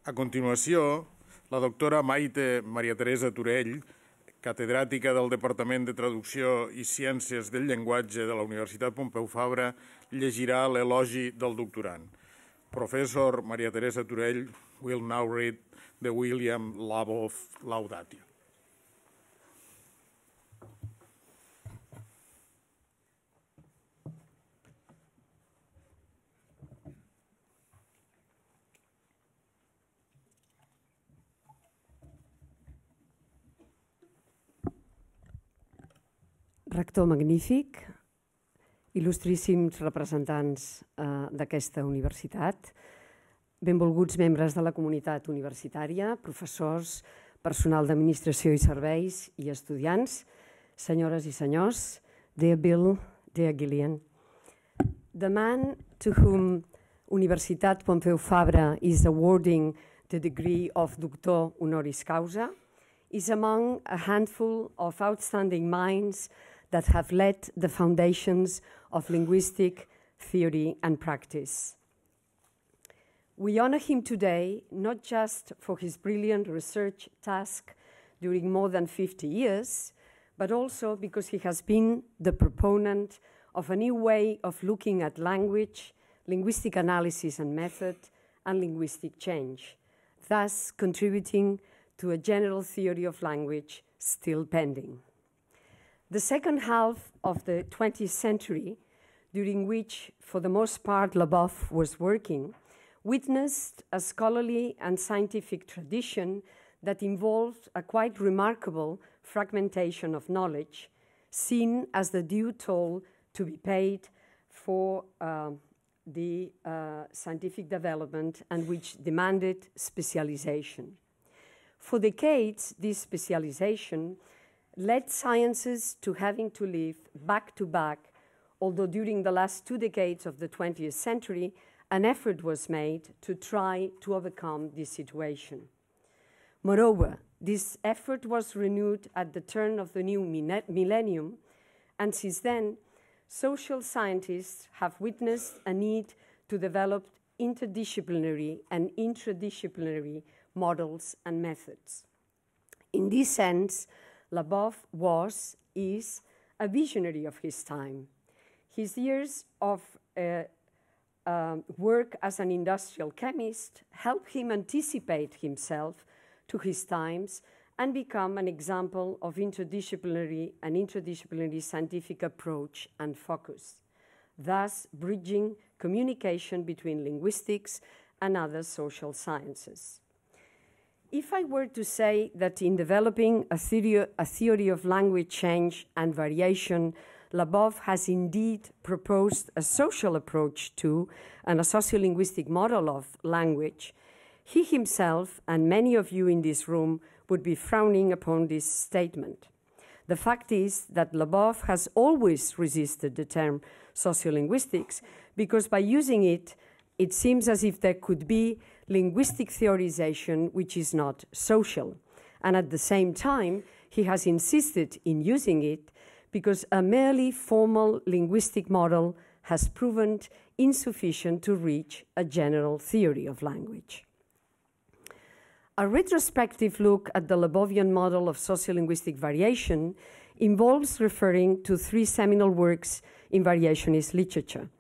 A continuació, la doctora Maria Teresa Turell, catedràtica del Departament de Traducció i Ciències del Llenguatge de la Universitat Pompeu Fabra, llegirà l'Elogi del doctorand. Professor Maria Teresa Turell will now read the William Labov Laudatio. Rector magnífic, il·lustríssims representants d'aquesta universitat, benvolguts membres de la comunitat universitària, professors, personal d'administració i serveis i estudiants, senyores i senyors, dear Bill, dear Gillian. The man to whom Universitat Pompeu Fabra is awarding the degree of doctor honoris causa is among a handful of outstanding minds that have laid the foundations of linguistic theory and practice. We honor him today not just for his brilliant research task during more than 50 years, but also because he has been the proponent of a new way of looking at language, linguistic analysis and method, and linguistic change, thus contributing to a general theory of language still pending. The second half of the 20th century, during which, for the most part, Labov was working, witnessed a scholarly and scientific tradition that involved a quite remarkable fragmentation of knowledge, seen as the due toll to be paid for the scientific development and which demanded specialization. For decades, this specialization led sciences to having to live back to back, although during the last 2 decades of the 20th century, an effort was made to try to overcome this situation. Moreover, this effort was renewed at the turn of the new millennium, and since then, social scientists have witnessed a need to develop interdisciplinary and intradisciplinary models and methods. In this sense, Labov is a visionary of his time. His years of work as an industrial chemist helped him anticipate himself to his times and become an example of interdisciplinary scientific approach and focus, thus bridging communication between linguistics and other social sciences. If I were to say that in developing a theory of language change and variation, Labov has indeed proposed a social approach to and a sociolinguistic model of language, he himself and many of you in this room would be frowning upon this statement. The fact is that Labov has always resisted the term sociolinguistics because by using it, it seems as if there could be linguistic theorization which is not social. And at the same time, he has insisted in using it because a merely formal linguistic model has proven insufficient to reach a general theory of language. A retrospective look at the Labovian model of sociolinguistic variation involves referring to 3 seminal works in variationist literature.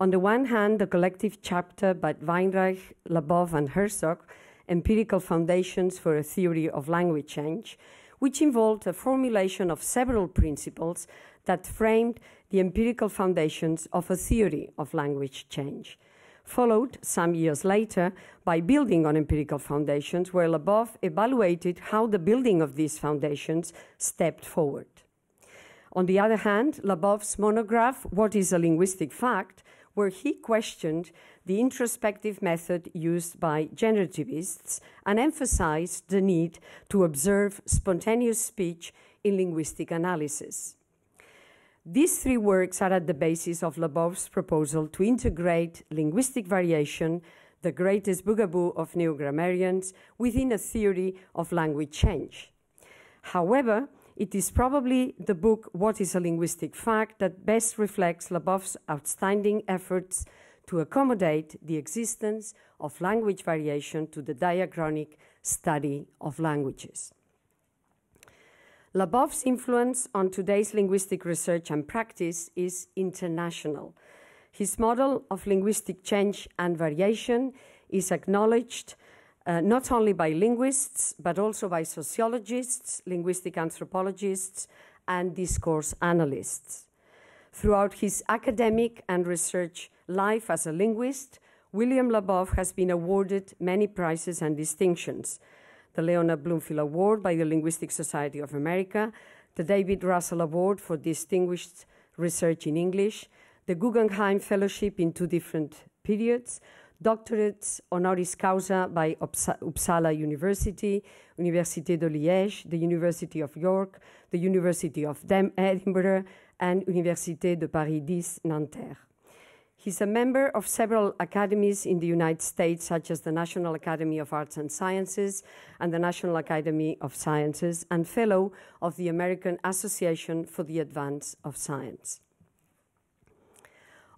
On the one hand, the collective chapter by Weinreich, Labov, and Herzog, Empirical Foundations for a Theory of Language Change, which involved a formulation of several principles that framed the empirical foundations of a theory of language change, followed some years later by Building on Empirical Foundations, where Labov evaluated how the building of these foundations stepped forward. On the other hand, Labov's monograph, What is a Linguistic Fact?, where he questioned the introspective method used by generativists and emphasized the need to observe spontaneous speech in linguistic analysis. These 3 works are at the basis of Labov's proposal to integrate linguistic variation, the greatest bugaboo of neo-grammarians, within a theory of language change. However, it is probably the book What is a Linguistic Fact that best reflects Labov's outstanding efforts to accommodate the existence of language variation to the diachronic study of languages. Labov's influence on today's linguistic research and practice is international. His model of linguistic change and variation is acknowledged not only by linguists, but also by sociologists, linguistic anthropologists, and discourse analysts. Throughout his academic and research life as a linguist, William Labov has been awarded many prizes and distinctions: the Leonard Bloomfield Award by the Linguistic Society of America, the David Russell Award for Distinguished Research in English, the Guggenheim Fellowship in 2 different periods, doctorates honoris causa by Uppsala University, Université de Liège, the University of York, the University of Edinburgh, and Université de Paris X, Nanterre. He's a member of several academies in the United States, such as the National Academy of Arts and Sciences and the National Academy of Sciences, and fellow of the American Association for the Advance of Science.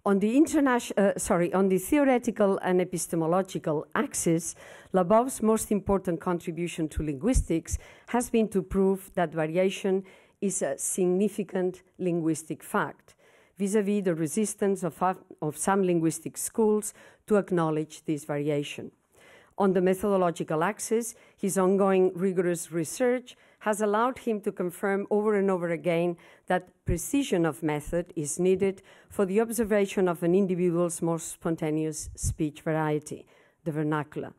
On the theoretical and epistemological axis, Labov's most important contribution to linguistics has been to prove that variation is a significant linguistic fact, vis-à-vis the resistance of some linguistic schools to acknowledge this variation. On the methodological axis, his ongoing rigorous research has allowed him to confirm over and over again that precision of method is needed for the observation of an individual's most spontaneous speech variety, the vernacular,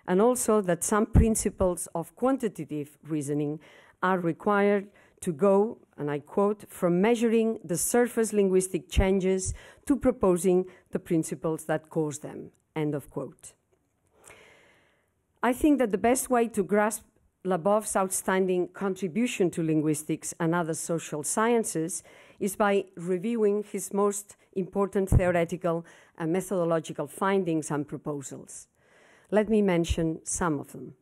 and also that some principles of quantitative reasoning are required to go, and I quote, from measuring the surface linguistic changes to proposing the principles that cause them, end of quote. I think that the best way to grasp Labov's outstanding contribution to linguistics and other social sciences is by reviewing his most important theoretical and methodological findings and proposals. Let me mention some of them.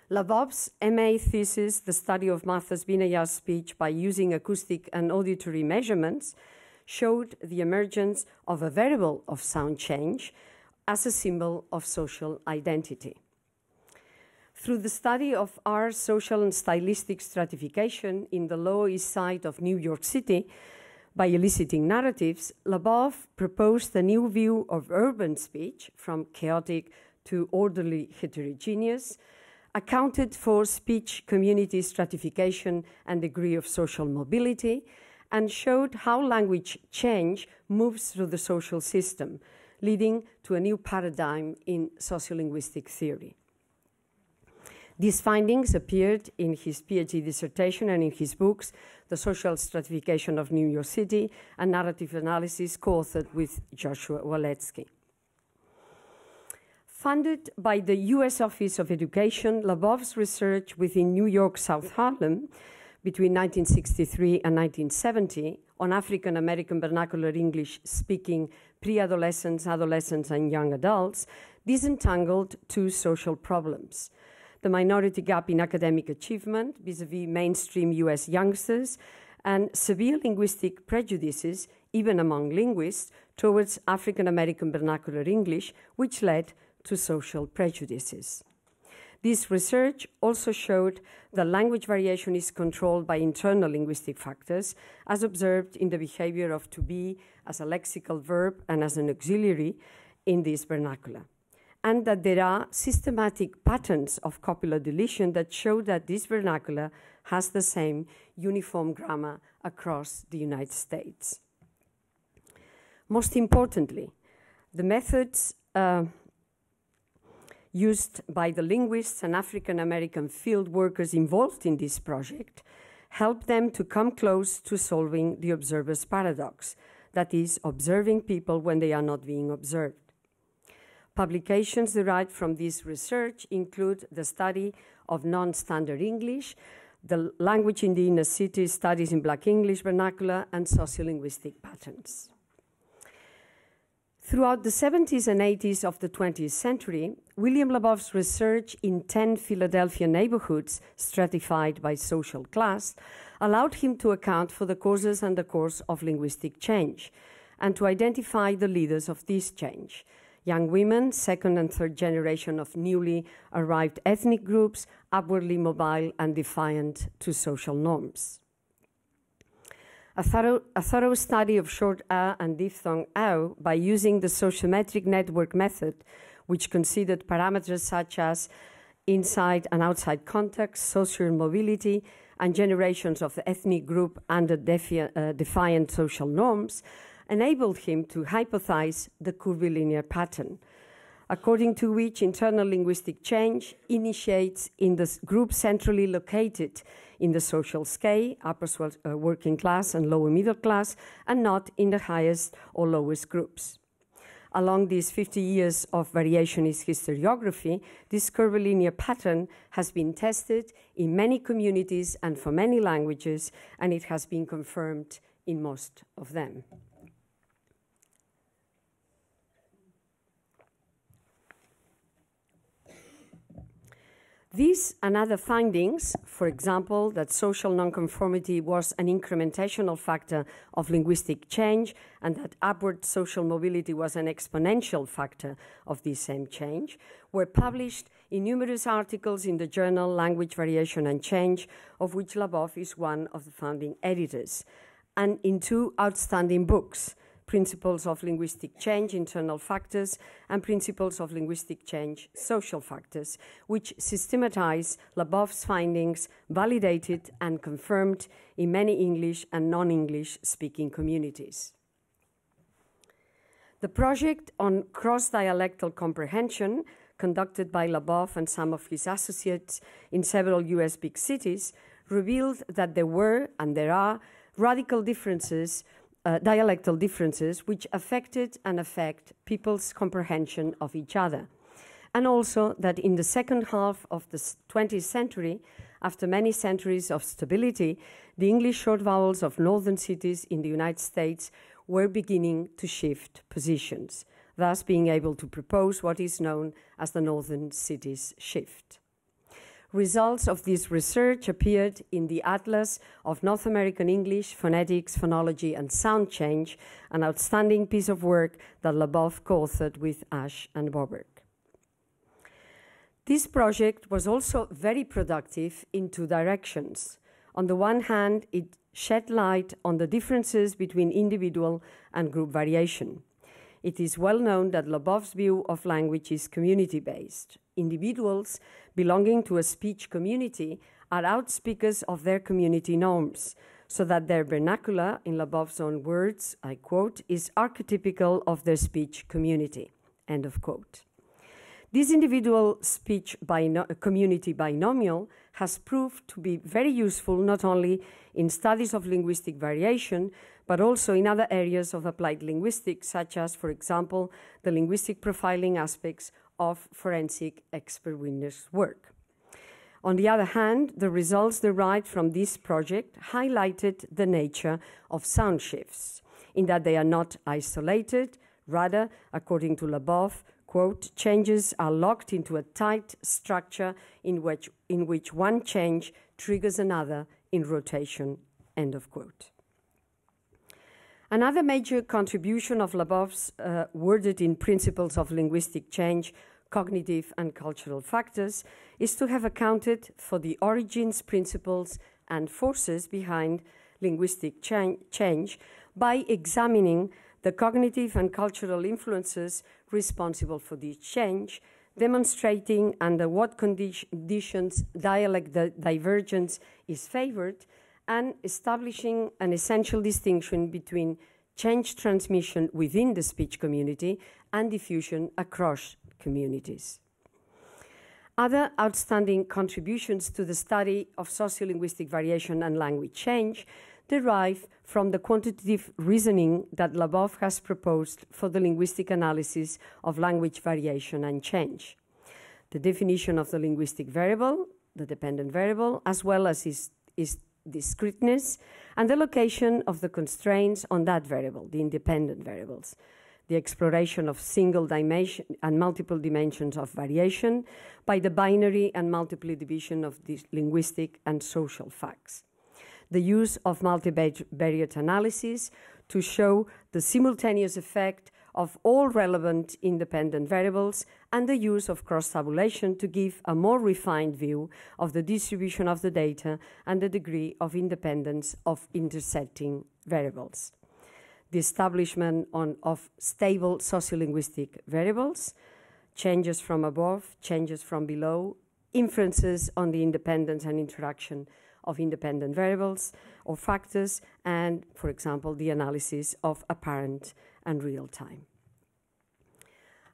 Labov's MA thesis, The Study of Martha's Vinayas Speech by Using Acoustic and Auditory Measurements, showed the emergence of a variable of sound change as a symbol of social identity. Through the study of our social and stylistic stratification in the Lower East Side of New York City by eliciting narratives, Labov proposed a new view of urban speech, from chaotic to orderly heterogeneous, accounted for speech community stratification and degree of social mobility, and showed how language change moves through the social system, leading to a new paradigm in sociolinguistic theory. These findings appeared in his PhD dissertation and in his books, The Social Stratification of New York City and Narrative Analysis, co-authored with Joshua Waletsky. Funded by the US Office of Education, Labov's research within New York South Harlem between 1963 and 1970 on African American vernacular English speaking pre-adolescents, adolescents, and young adults disentangled 2 social problems: the minority gap in academic achievement vis-à-vis mainstream US youngsters, and severe linguistic prejudices, even among linguists, towards African American vernacular English, which led to social prejudices. This research also showed that language variation is controlled by internal linguistic factors, as observed in the behavior of to be as a lexical verb and as an auxiliary in this vernacular, and that there are systematic patterns of copular deletion that show that this vernacular has the same uniform grammar across the United States. Most importantly, the methods used by the linguists and African American field workers involved in this project help them to come close to solving the observer's paradox, that is, observing people when they are not being observed. Publications derived from this research include the study of non-standard English, the language in the inner city, studies in Black English vernacular, and sociolinguistic patterns. Throughout the 70s and 80s of the 20th century, William Labov's research in 10 Philadelphia neighborhoods stratified by social class allowed him to account for the causes and the course of linguistic change, and to identify the leaders of this change. Young women, second and third generation of newly arrived ethnic groups, upwardly mobile and defiant to social norms. A thorough study of short a and diphthong au by using the sociometric network method, which considered parameters such as inside and outside context, social mobility, and generations of the ethnic group under defiant social norms, enabled him to hypothesize the curvilinear pattern, according to which internal linguistic change initiates in the group centrally located in the social scale, upper working class and lower middle class, and not in the highest or lowest groups. Along these 50 years of variationist historiography, this curvilinear pattern has been tested in many communities and for many languages, and it has been confirmed in most of them. These and other findings, for example, that social nonconformity was an incrementational factor of linguistic change and that upward social mobility was an exponential factor of this same change, were published in numerous articles in the journal Language, Variation and Change, of which Labov is one of the founding editors, and in two outstanding books, Principles of Linguistic Change, Internal Factors, and Principles of Linguistic Change, Social Factors, which systematize Labov's findings, validated and confirmed in many English and non-English speaking communities. The project on cross-dialectal comprehension, conducted by Labov and some of his associates in several US big cities, revealed that there were, and there are, radical differences dialectal differences which affected and affect people's comprehension of each other. And also that in the second half of the 20th century, after many centuries of stability, the English short vowels of northern cities in the United States were beginning to shift positions, thus being able to propose what is known as the northern cities shift. Results of this research appeared in the Atlas of North American English, Phonetics, Phonology, and Sound Change, an outstanding piece of work that Labov co-authored with Ash and Boberg. This project was also very productive in two directions. On the one hand, it shed light on the differences between individual and group variation. It is well known that Labov's view of language is community-based. Individuals belonging to a speech community are outspeakers of their community norms, so that their vernacular, in Labov's own words, I quote, is archetypical of their speech community, end of quote. This individual speech community binomial has proved to be very useful not only in studies of linguistic variation, but also in other areas of applied linguistics, such as, for example, the linguistic profiling aspects of forensic expert witness work. On the other hand, the results derived from this project highlighted the nature of sound shifts, in that they are not isolated, rather, according to Labov, quote, changes are locked into a tight structure in which one change triggers another in rotation, end of quote. Another major contribution of Labov's, worded in Principles of Linguistic Change, Cognitive and Cultural Factors, is to have accounted for the origins, principles, and forces behind linguistic change by examining the cognitive and cultural influences responsible for this change, demonstrating under what conditions dialect divergence is favored, and establishing an essential distinction between change transmission within the speech community and diffusion across communities. Other outstanding contributions to the study of sociolinguistic variation and language change derive from the quantitative reasoning that Labov has proposed for the linguistic analysis of language variation and change. The definition of the linguistic variable, the dependent variable, as well as its discreteness, and the location of the constraints on that variable, the independent variables, the exploration of single dimension and multiple dimensions of variation by the binary and multiple division of these linguistic and social facts, the use of multivariate analysis to show the simultaneous effect of all relevant independent variables and the use of cross-tabulation to give a more refined view of the distribution of the data and the degree of independence of intersecting variables. The establishment of stable sociolinguistic variables, changes from above, changes from below, inferences on the independence and interaction of independent variables or factors, and, for example, the analysis of apparent and real time.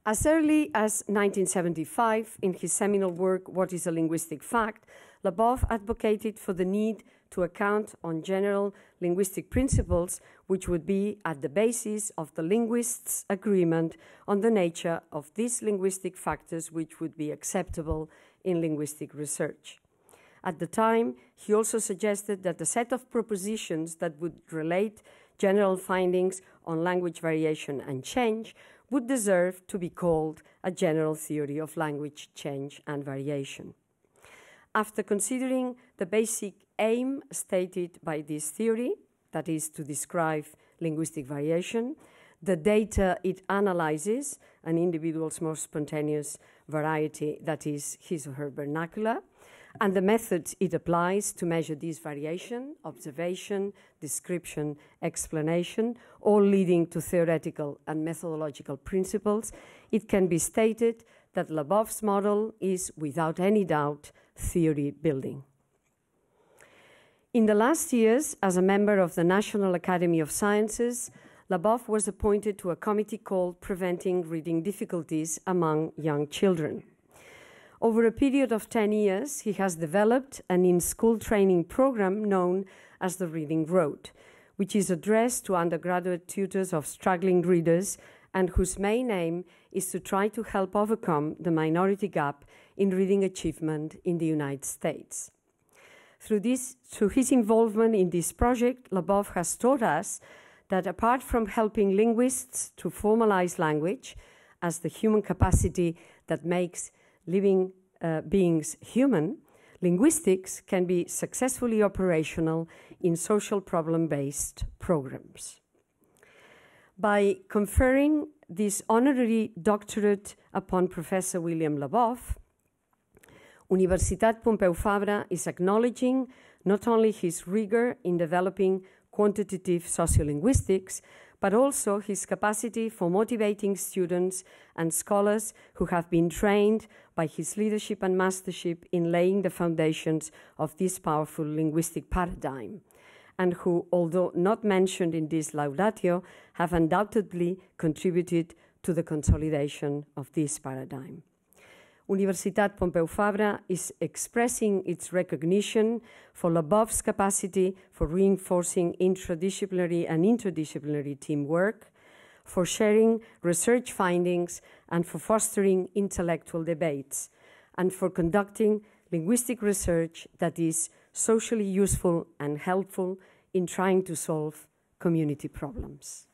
As early as 1975, in his seminal work, What is a Linguistic Fact?, Labov advocated for the need to account on general linguistic principles which would be at the basis of the linguists' agreement on the nature of these linguistic factors which would be acceptable in linguistic research. At the time, he also suggested that the set of propositions that would relate general findings on language variation and change would deserve to be called a general theory of language change and variation. After considering the basic aim stated by this theory, that is to describe linguistic variation, the data it analyzes, an individual's more spontaneous variety, that is his or her vernacular, and the methods it applies to measure this variation, observation, description, explanation, all leading to theoretical and methodological principles, it can be stated that Labov's model is, without any doubt, theory building. In the last years, as a member of the National Academy of Sciences, Labov was appointed to a committee called Preventing Reading Difficulties Among Young Children. Over a period of 10 years, he has developed an in-school training program known as the Reading Road, which is addressed to undergraduate tutors of struggling readers and whose main aim is to try to help overcome the minority gap in reading achievement in the United States. Through his involvement in this project, Labov has taught us that apart from helping linguists to formalize language as the human capacity that makes living beings human, linguistics can be successfully operational in social problem-based programs. By conferring this honorary doctorate upon Professor William Labov, Universitat Pompeu Fabra is acknowledging not only his rigor in developing quantitative sociolinguistics, but also his capacity for motivating students and scholars who have been trained by his leadership and mastership in laying the foundations of this powerful linguistic paradigm, and who, although not mentioned in this Laudatio, have undoubtedly contributed to the consolidation of this paradigm. Universitat Pompeu Fabra is expressing its recognition for Labov's capacity for reinforcing intradisciplinary and interdisciplinary teamwork, for sharing research findings and for fostering intellectual debates, and for conducting linguistic research that is socially useful and helpful in trying to solve community problems.